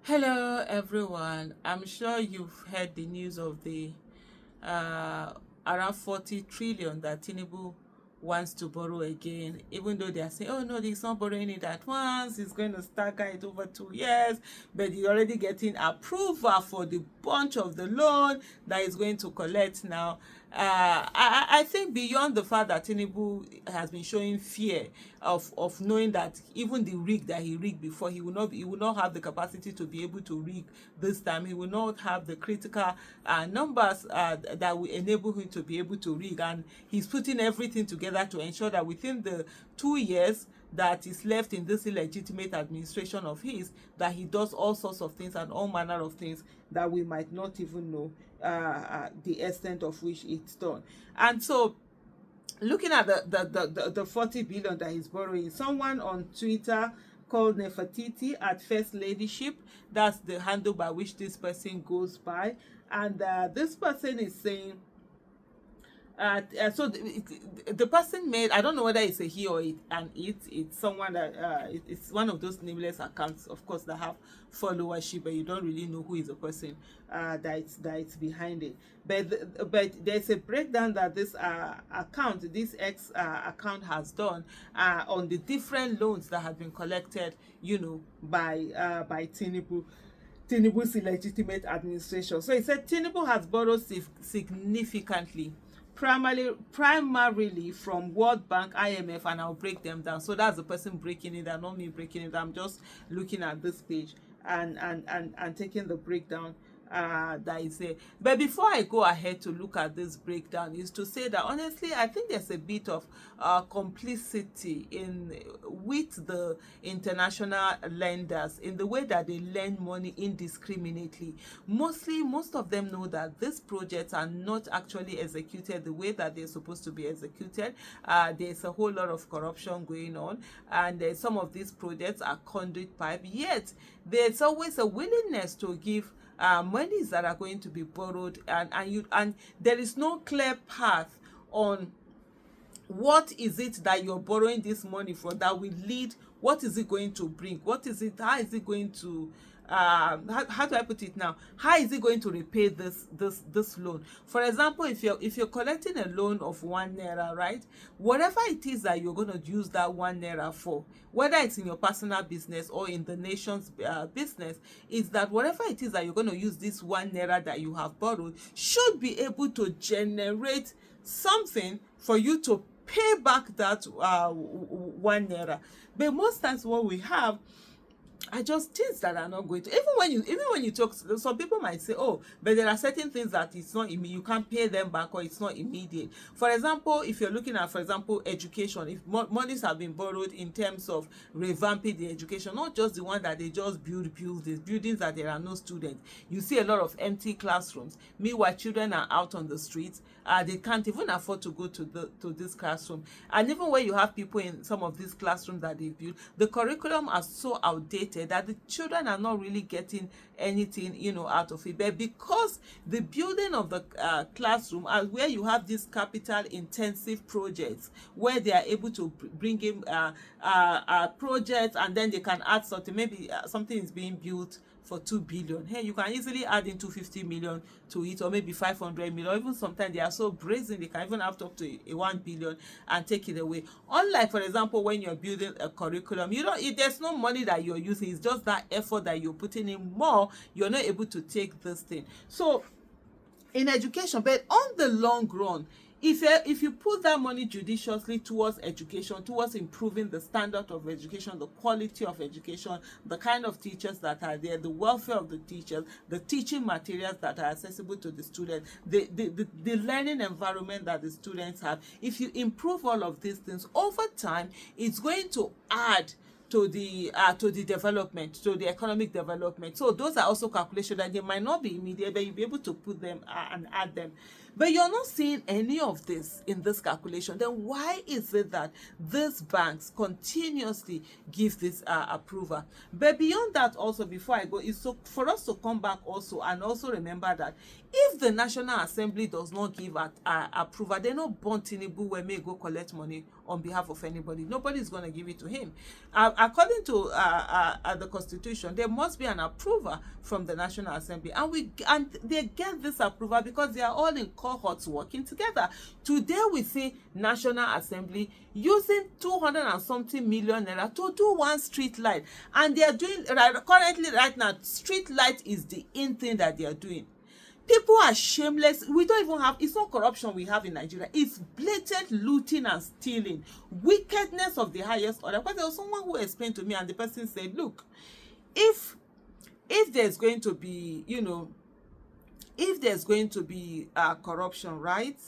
Hello, everyone. I'm sure you've heard the news of the uh, around 40 trillion that Tinubu wants to borrow again, even though they are saying, oh no, he's not borrowing it at once, he's going to stagger it over 2 years, but he's already getting approval for the bunch of the loan that he's going to collect now. I think beyond the fact that Tinubu has been showing fear of knowing that even the rig that he rigged before, he will not have the capacity to be able to rig this time. He will not have the critical numbers that will enable him to be able to rig, and he's putting everything together to ensure that within the 2 years that is left in this illegitimate administration of his, that he does all sorts of things and all manner of things that we might not even know the extent of which it's done. And so, looking at the 40 billion that he's borrowing, someone on Twitter called Nefertiti at First Ladyship, that's the handle by which this person goes by, and this person is saying so the person made, I don't know whether it's a he or it's someone that it's one of those nameless accounts, of course, that have followership, but you don't really know who is the person that's behind it. But there's a breakdown that this account, this ex account has done on the different loans that have been collected, by Tinubu's illegitimate administration. So he said Tinubu has borrowed significantly, primarily from World Bank, IMF, and I'll break them down. So that's the person breaking it down, not me breaking it down. I'm just looking at this page and taking the breakdown that is there. But before I go ahead to look at this breakdown, is to say that honestly, I think there's a bit of complicity with the international lenders in the way that they lend money indiscriminately. Most of them know that these projects are not actually executed the way that they're supposed to be executed. There's a whole lot of corruption going on, and some of these projects are conduit pipe. Yet there's always a willingness to give monies that are going to be borrowed, and there is no clear path on what is it that you're borrowing this money for that will lead, what is it going to bring, how is it going to how do I put it now? How is it going to repay this loan? For example, if you're collecting a loan of 1 naira, right? Whatever it is that you're going to use that 1 naira for, whether it's in your personal business or in the nation's business, is that whatever it is that you're going to use this 1 naira that you have borrowed should be able to generate something for you to pay back that 1 naira. But most times what we have are just things that are not going to, even when you talk, some people might say, oh, but there are certain things that it's not immediate, you can't pay them back, or it's not immediate. For example, if you're looking at, for example, education, if monies have been borrowed in terms of revamping the education, not just the one that they just build these buildings that there are no students, you see a lot of empty classrooms. Meanwhile, children are out on the streets, they can't even afford to go to this classroom. And even when you have people in some of these classrooms that they build, the curriculum are so outdated that the children are not really getting anything out of it. But because the building of the classroom, where you have these capital intensive projects where they are able to bring in projects, and then they can add something, maybe something is being built for 2 billion. Hey, you can easily add in 250 million to it, or maybe 500 million, or even sometimes they are so brazen they can even have up to a 1 billion and take it away. Unlike, for example, when you're building a curriculum, there's no money that you're using, it's just that effort that you're putting in more, you're not able to take this thing. So in education, but on the long run, if you put that money judiciously towards education, towards improving the standard of education, the quality of education, the kind of teachers that are there, the welfare of the teachers, the teaching materials that are accessible to the students, the learning environment that the students have, if you improve all of these things over time, it's going to add to the development, to the economic development. So those are also calculations that they might not be immediate, but you'll be able to put them and add them. But you're not seeing any of this in this calculation. Then why is it that these banks continuously give this approval? But beyond that, also, before I go, is so for us to come back also and also remember that if the National Assembly does not give approval, they no born Tinubu when may go collect money on behalf of anybody. Nobody is going to give it to him. According to the Constitution, there must be an approval from the National Assembly, and they get this approval because they are all in cohorts working together. Today we see National Assembly using 200 and something million naira to do one street light, and they are doing currently right now. Street light is the in thing that they are doing. People are shameless. We don't even have, it's not corruption we have in Nigeria. It's blatant looting and stealing. Wickedness of the highest order. Because there was someone who explained to me, and the person said, look, if there's going to be, if there's going to be corruption, right?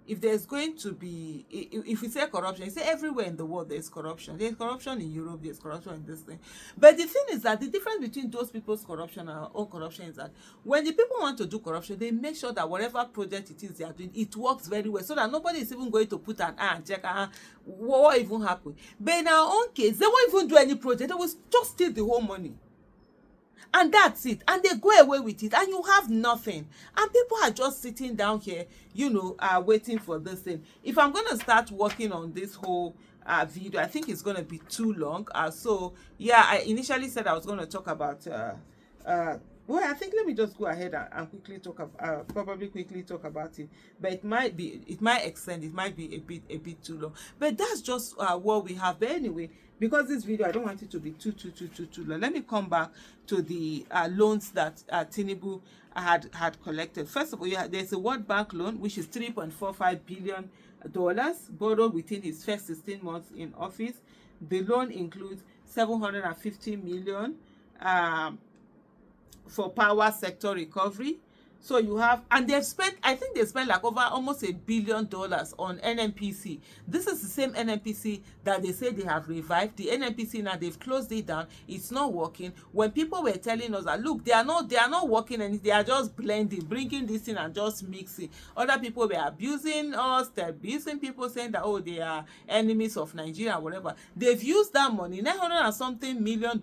If there's going to be, if we say corruption, you say everywhere in the world there's corruption. There's corruption in Europe, there's corruption in this thing. But the thing is that the difference between those people's corruption and our own corruption is that when the people want to do corruption, they make sure that whatever project it is they are doing, it works very well, so that nobody is even going to put an eye and check what even happened. But in our own case, they won't even do any project. They will just steal the whole money. And that's it, and they go away with it, and you have nothing, and people are just sitting down here, waiting for this thing. If I'm going to start working on this whole video, I think it's going to be too long. So yeah, I initially said I was going to talk about well, I think let me just go ahead and quickly talk about probably quickly talk about it, but it might extend, it might be a bit too long, but that's just what we have. But anyway, because this video, I don't want it to be too long. Let me come back to the loans that Tinubu had collected. First of all, there's a World Bank loan, which is $3.45 billion borrowed within his first 16 months in office. The loan includes $750 million for power sector recovery. So you have, and they've spent, I think they spent like over almost $1 billion on NNPC. This is the same NNPC that they say they have revived. The NNPC now, they've closed it down. It's not working. When people were telling us that, look, they are not working, and they are just blending, bringing this in and just mixing. Other people were abusing us, they're abusing people, saying that, oh, they are enemies of Nigeria, whatever. They've used that money, $900 and something million,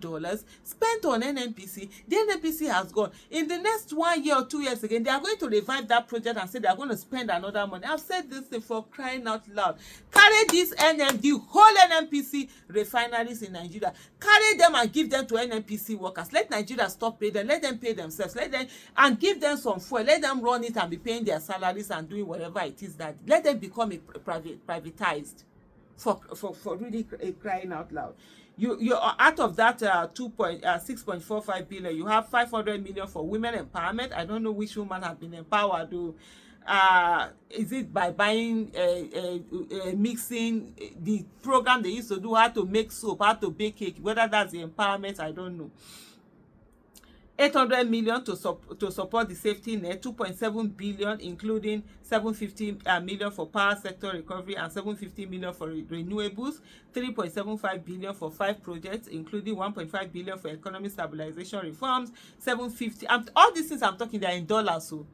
spent on NNPC. The NNPC has gone. In the next 1 year or 2 years, again, they are going to revive that project and say they are going to spend another money. I've said this thing for crying out loud. Carry this the whole NNPC refineries in Nigeria, carry them and give them to NNPC workers. Let Nigeria stop paying them. Let them pay themselves. Let them, and give them some fuel. Let them run it and be paying their salaries and doing whatever it is that. Let them become privatized. For really crying out loud. You're out of that 6.45 billion, you have 500 million for women empowerment. I don't know which woman have been empowered. Is it by buying mixing the program they used to do, how to make soap, how to bake cake? Whether that's the empowerment, I don't know. 800 million to support the safety net, 2.7 billion including 750 million for power sector recovery and 750 million for renewables, 3.75 billion for 5 projects including 1.5 billion for economic stabilization reforms, 750, all these things I'm talking, they're in dollars. So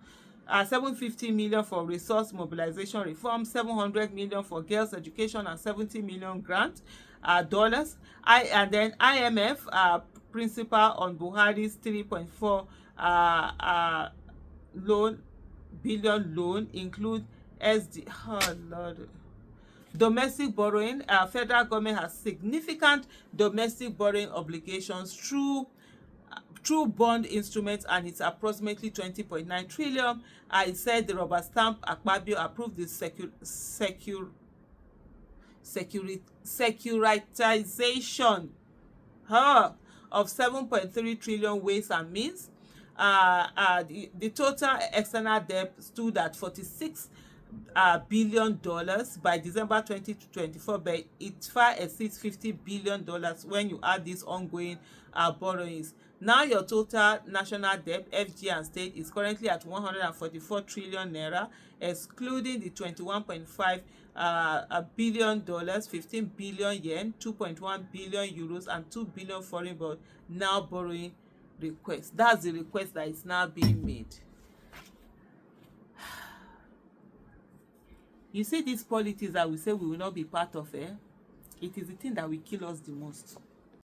750 million for resource mobilization reform, 700 million for girls education, and 70 million grant dollars. And then IMF principal on Buhari's 3.4 billion loan include domestic borrowing. Federal government has significant domestic borrowing obligations through bond instruments, and it's approximately 20.9 trillion. I said the rubber stamp Akpabio approved the securitization of 7.3 trillion ways and means. The total external debt stood at $46 billion by December 2024, but it far exceeds $50 billion when you add these ongoing borrowings. Now your total national debt, FG and state, is currently at 144 trillion naira, excluding the 21.5 billion dollars, 15 billion yen, 2.1 billion euros, and 2 billion foreign but now borrowing request. That's the request that is now being made. You see, these politics that we say we will not be part of, it is the thing that will kill us the most.